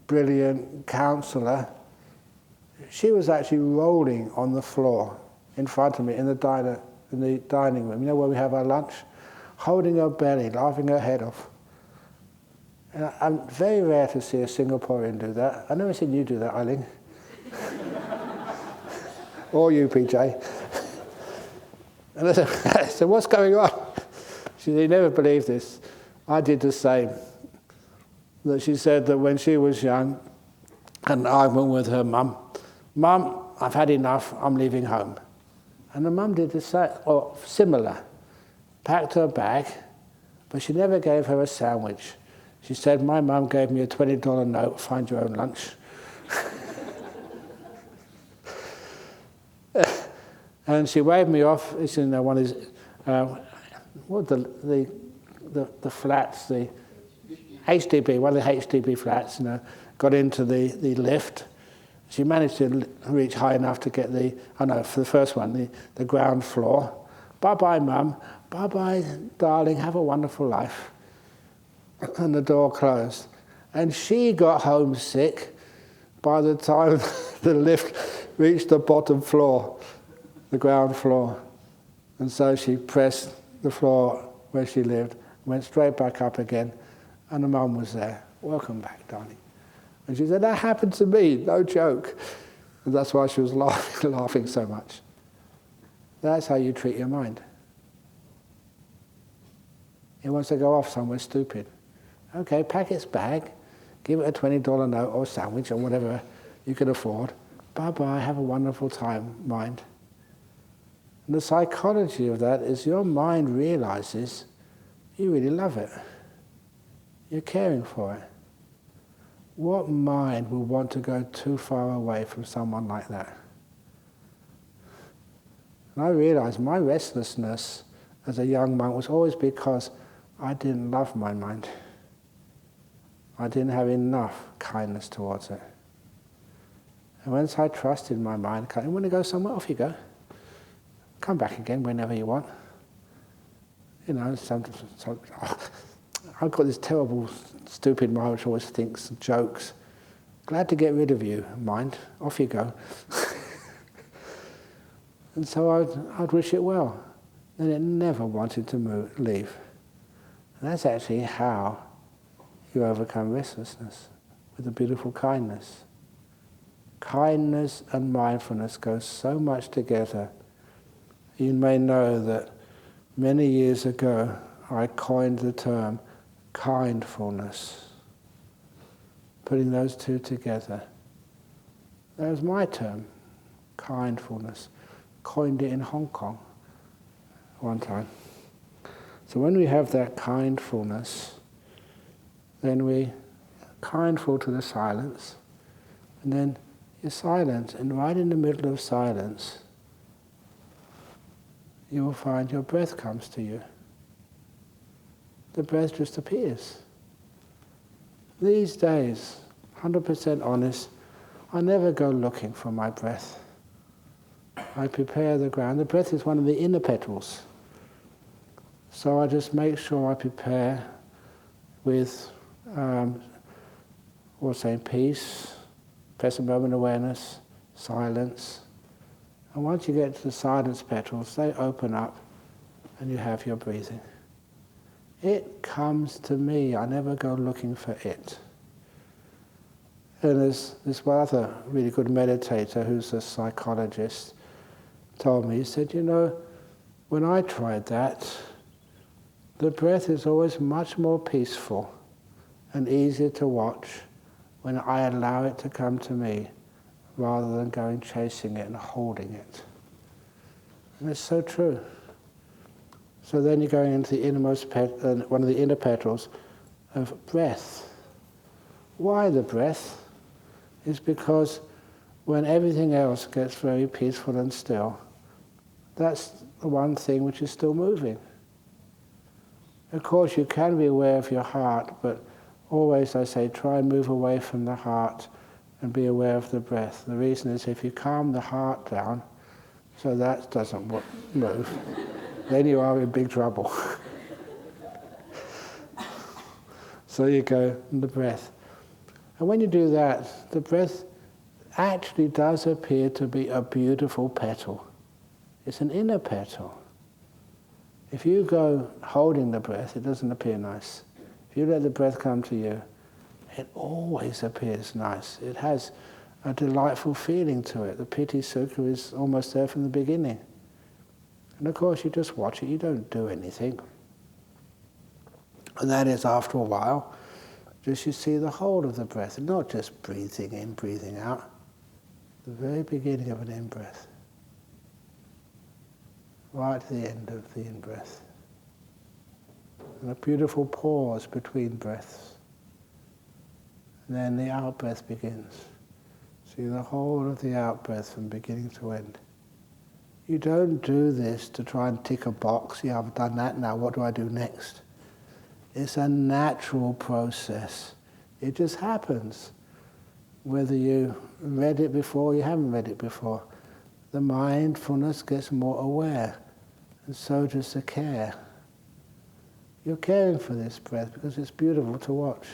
brilliant counselor, she was actually rolling on the floor in front of me in the dining room, where we have our lunch, holding her belly, laughing her head off. And I'm very rare to see a Singaporean do that. I've never seen you do that, Eileen. Or you, PJ. And I said, what's going on? She said, you never believe this. I did the same. That she said that when she was young, had an argument with her mum. Mum, I've had enough, I'm leaving home. And the mum did the same, or similar. Packed her bag, but she never gave her a sandwich. She said, my mum gave me a $20 note, find your own lunch. And she waved me off. It's in one of these, the flats, the HDB, one of the HDB flats, got into the lift. She managed to reach high enough to get for the first one, the ground floor. Bye-bye, Mum. Bye-bye, darling, have a wonderful life. And the door closed. And she got homesick by the time the lift reached the bottom floor, the ground floor. And so she pressed the floor where she lived, went straight back up again, and the mum was there. Welcome back, darling. And she said, that happened to me, no joke. And that's why she was laughing so much. That's how you treat your mind. It wants to go off somewhere stupid. Okay, pack its bag, give it a $20 note or sandwich or whatever you can afford. Bye-bye, have a wonderful time, mind. And the psychology of that is your mind realizes you really love it. You're caring for it. What mind will want to go too far away from someone like that? And I realized my restlessness as a young monk was always because I didn't love my mind. I didn't have enough kindness towards it. And once I trusted my mind, you want to go somewhere? Off you go. Come back again whenever you want. I've got this terrible, stupid mind which always thinks jokes. Glad to get rid of you, mind. Off you go. And so I'd wish it well. And it never wanted to leave. And that's actually how you overcome restlessness, with a beautiful kindness. Kindness and mindfulness go so much together. You may know that many years ago I coined the term kindfulness, putting those two together. That was my term, kindfulness. Coined it in Hong Kong one time. So when we have that kindfulness, then we're kindful to the silence, and then you're silent, and right in the middle of silence, you will find your breath comes to you. The breath just appears. These days, 100% honest, I never go looking for my breath. I prepare the ground. The breath is one of the inner petals. So I just make sure I prepare with saying peace, present moment awareness, silence. And once you get to the silence petals, they open up and you have your breathing. It comes to me. I never go looking for it. And as this one other really good meditator who's a psychologist told me, he said, when I tried that, the breath is always much more peaceful and easier to watch when I allow it to come to me rather than going chasing it and holding it. And it's so true. So then you're going into the innermost one of the inner petals of breath. Why the breath? Is because when everything else gets very peaceful and still, that's the one thing which is still moving. Of course, you can be aware of your heart, but always, I say, try and move away from the heart and be aware of the breath. The reason is if you calm the heart down, so that doesn't move, then you are in big trouble. So you go in the breath. And when you do that, the breath actually does appear to be a beautiful petal. It's an inner petal. If you go holding the breath, it doesn't appear nice. If you let the breath come to you, it always appears nice. It has a delightful feeling to it. The Piti Sukha is almost there from the beginning. And of course, you just watch it. You don't do anything. And that is, after a while, just you see the whole of the breath, and not just breathing in, breathing out. The very beginning of an in-breath. Right to the end of the in-breath. And a beautiful pause between breaths. And then the out-breath begins. See the whole of the out-breath from beginning to end. You don't do this to try and tick a box. Yeah, I've done that now, what do I do next? It's a natural process. It just happens. Whether you read it before or you haven't read it before. The mindfulness gets more aware, and so does the care. You're caring for this breath because it's beautiful to watch.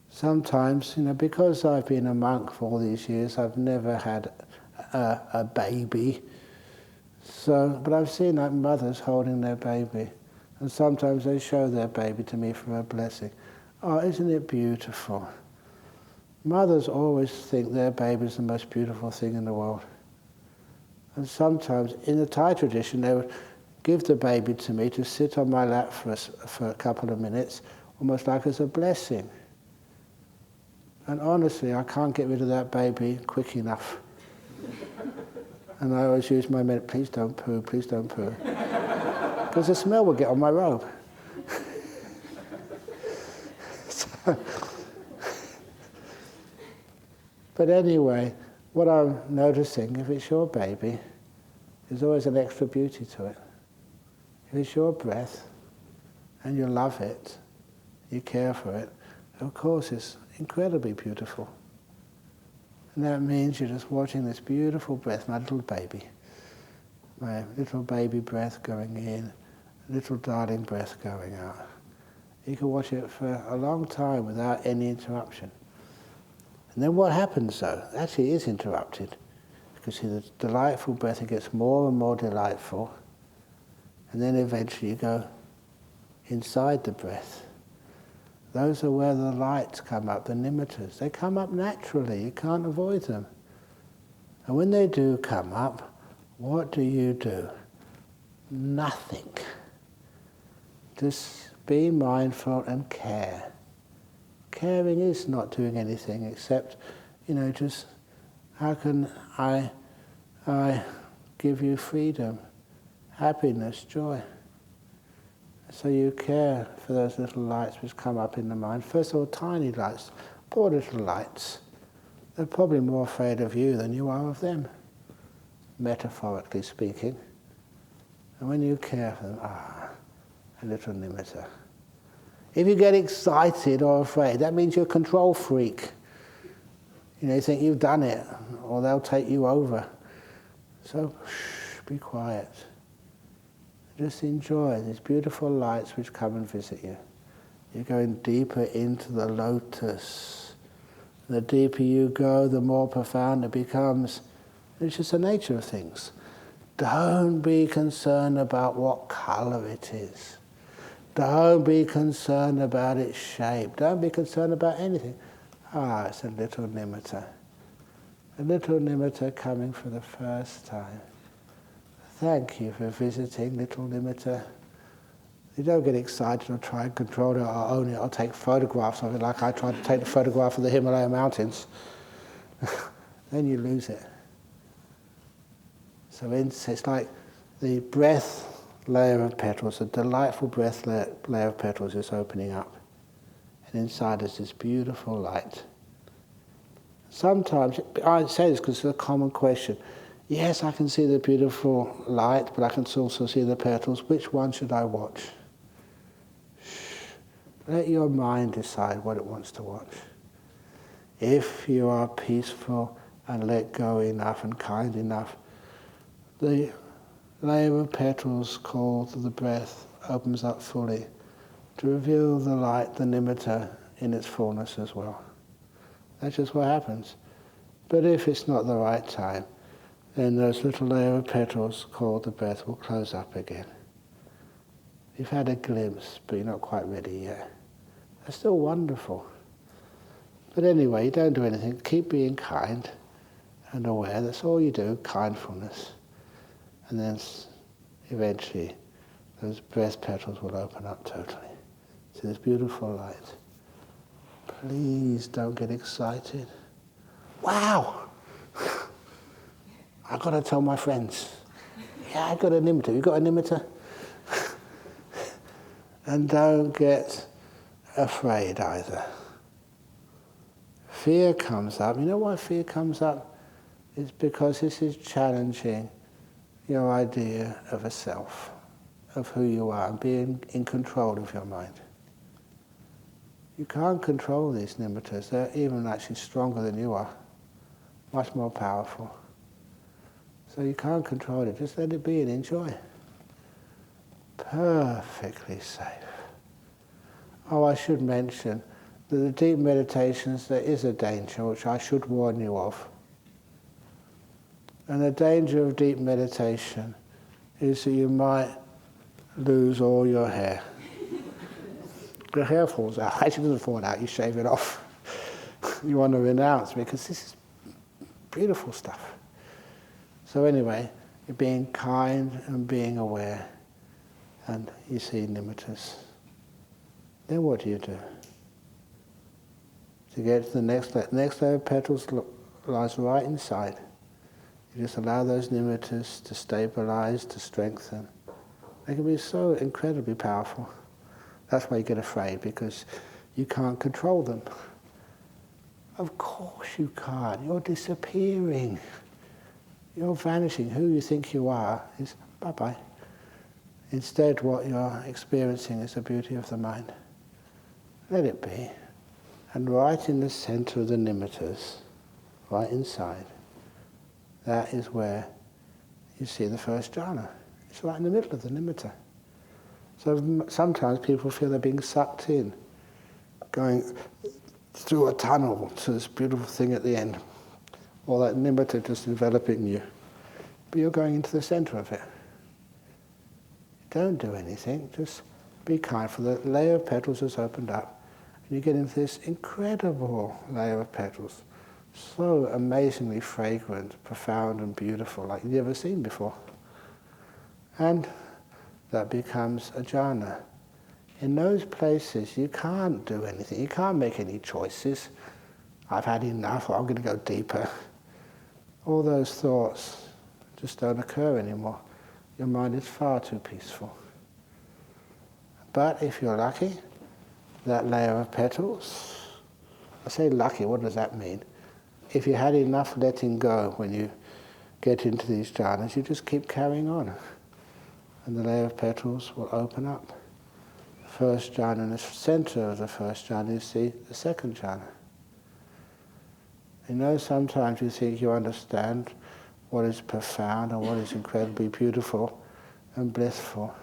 Sometimes, because I've been a monk for all these years, I've never had a baby. But I've seen like mothers holding their baby. And sometimes they show their baby to me for a blessing. Oh, isn't it beautiful? Mothers always think their baby is the most beautiful thing in the world. And sometimes, in the Thai tradition, they would give the baby to me to sit on my lap for a couple of minutes, almost like as a blessing. And honestly, I can't get rid of that baby quick enough. And I always use my minute, please don't poo, please don't poo. Because the smell will get on my robe. But anyway, what I'm noticing, if it's your baby, there's always an extra beauty to it. If it's your breath, and you love it, you care for it, of course it's incredibly beautiful. And that means you're just watching this beautiful breath, my little baby breath going in, little darling breath going out. You can watch it for a long time without any interruption. And then what happens though? Actually it is interrupted. Because see, the delightful breath, it gets more and more delightful. And then eventually you go inside the breath. Those are where the lights come up, the nimittas. They come up naturally, you can't avoid them. And when they do come up, what do? Nothing. Just be mindful and care. Caring is not doing anything except, just how can I give you freedom, happiness, joy. So you care for those little lights which come up in the mind. First of all, tiny lights, poor little lights. They're probably more afraid of you than you are of them, metaphorically speaking. And when you care for them, a little nimitta. If you get excited or afraid, that means you're a control freak. You think you've done it, or they'll take you over. So, be quiet. Just enjoy these beautiful lights which come and visit you. You're going deeper into the lotus. The deeper you go, the more profound it becomes. It's just the nature of things. Don't be concerned about what color it is. Don't be concerned about its shape. Don't be concerned about anything. It's a little nimitta. A little nimitta coming for the first time. Thank you for visiting, little nimitta. You don't get excited or try and control it or own it or take photographs of it like I tried to take the photograph of the Himalaya mountains. Then you lose it. So it's like the breath layer of petals, a delightful breath layer of petals is opening up. And inside is this beautiful light. Sometimes, I say this because it's a common question. Yes, I can see the beautiful light, but I can also see the petals. Which one should I watch? Let your mind decide what it wants to watch. If you are peaceful and let go enough and kind enough, the layer of petals called the breath opens up fully to reveal the light, the nimitta, in its fullness as well. That's just what happens. But if it's not the right time, then those little layer of petals called the breath will close up again. You've had a glimpse, but you're not quite ready yet. They're still wonderful. But anyway, you don't do anything. Keep being kind and aware. That's all you do, kindfulness. And then eventually those breath petals will open up totally to this beautiful light. Please don't get excited. Wow! I've got to tell my friends. Yeah, I got a nimitta. You got a nimitta? And don't get afraid either. Fear comes up. You know why fear comes up? It's because this is challenging your idea of a self, of who you are, and being in control of your mind. You can't control these nimittas. They're even actually stronger than you are, much more powerful. So you can't control it. Just let it be and enjoy. Perfectly safe. Oh, I should mention that the deep meditations, there is a danger which I should warn you of. And the danger of deep meditation is that you might lose all your hair. Your hair falls out. Actually, it doesn't fall out, you shave it off. You want to renounce because this is beautiful stuff. So anyway, you're being kind and being aware, and you see nimittas. Then what do? To get to the next layer of petals lies right inside. You just allow those nimittas to stabilize, to strengthen. They can be so incredibly powerful. That's why you get afraid, because you can't control them. Of course you can't. You're disappearing. You're vanishing. Who you think you are is bye-bye. Instead, what you're experiencing is the beauty of the mind. Let it be. And right in the center of the nimittas, right inside, that is where you see the first jhana. It's right in the middle of the nimitta. So sometimes people feel they're being sucked in, going through a tunnel to this beautiful thing at the end. Or that nimitta just enveloping you. But you're going into the center of it. Don't do anything, just be kindful. The layer of petals has opened up, and you get into this incredible layer of petals. So amazingly fragrant, profound and beautiful, like you've never seen before. And that becomes a jhana. In those places, you can't do anything. You can't make any choices. I've had enough, or I'm going to go deeper. All those thoughts just don't occur anymore. Your mind is far too peaceful. But if you're lucky, that layer of petals, I say lucky, what does that mean? If you had enough letting go when you get into these jhanas, you just keep carrying on. And the layer of petals will open up. The first jhana, in the center of the first jhana, you see the second jhana. You know, sometimes you think you understand what is profound and what is incredibly beautiful and blissful.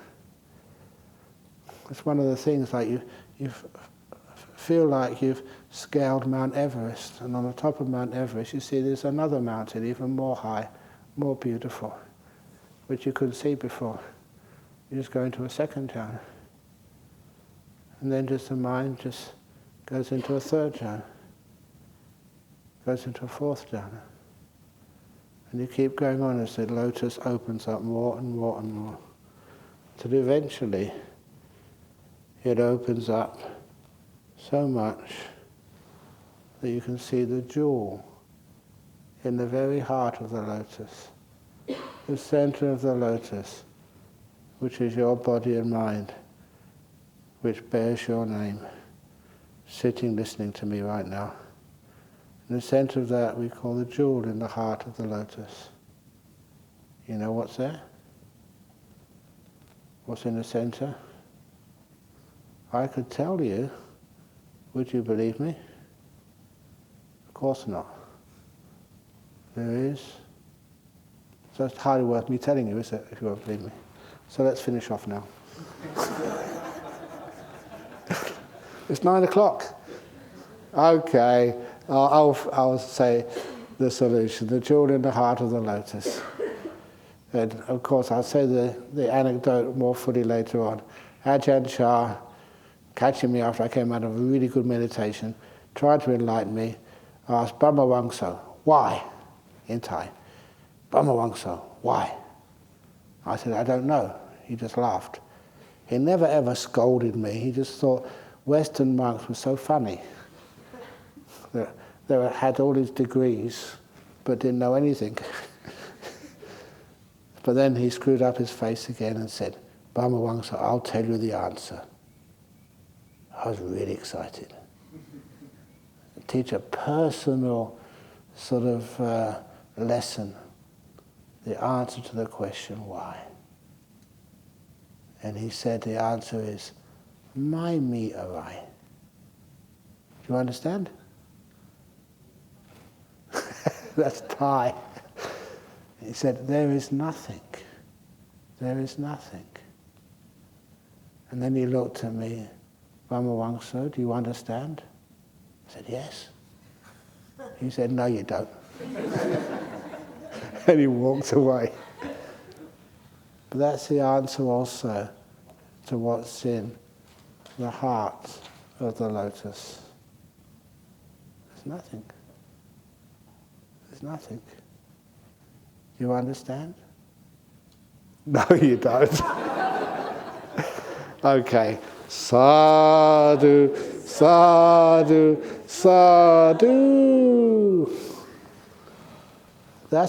It's one of the things, like you feel like you've scaled Mount Everest, and on the top of Mount Everest you see there's another mountain even more high, more beautiful, which you couldn't see before. You just go into a second jhana. And then just the mind just goes into a third jhana, goes into a fourth jhana. And you keep going on as the lotus opens up more and more and more. Till eventually it opens up so much that you can see the jewel in the very heart of the lotus, the center of the lotus, which is your body and mind, which bears your name, sitting listening to me right now. In the center of that we call the jewel in the heart of the lotus. You know what's there? What's in the center? I could tell you. Would you believe me? Of course not. There is. So it's hardly worth me telling you, is it, if you won't believe me? So let's finish off now. It's 9 o'clock. Okay, I'll say the solution, the jewel in the heart of the lotus. And of course I'll say the anecdote more fully later on. Ajahn Chah, catching me after I came out of a really good meditation, tried to enlighten me, asked Brahma Wangso, why? In Thai. Brahma Wangso, why? I said, I don't know. He just laughed. He never ever scolded me. He just thought Western monks were so funny. They had all these degrees, but didn't know anything. But then he screwed up his face again and said, Brahma Wangso, I'll tell you the answer. I was really excited. Teach a personal sort of lesson, the answer to the question, why? And he said the answer is, Mai Mi Arai. Do you understand? That's Thai. He said, there is nothing. There is nothing. And then he looked at me, Brahma Wangso, do you understand? I said, yes. He said, no, you don't. And he walked away. But that's the answer also to what's in the heart of the lotus. There's nothing. There's nothing. Do you understand? No, you don't. Okay. Sadhu, sadhu, sadhu.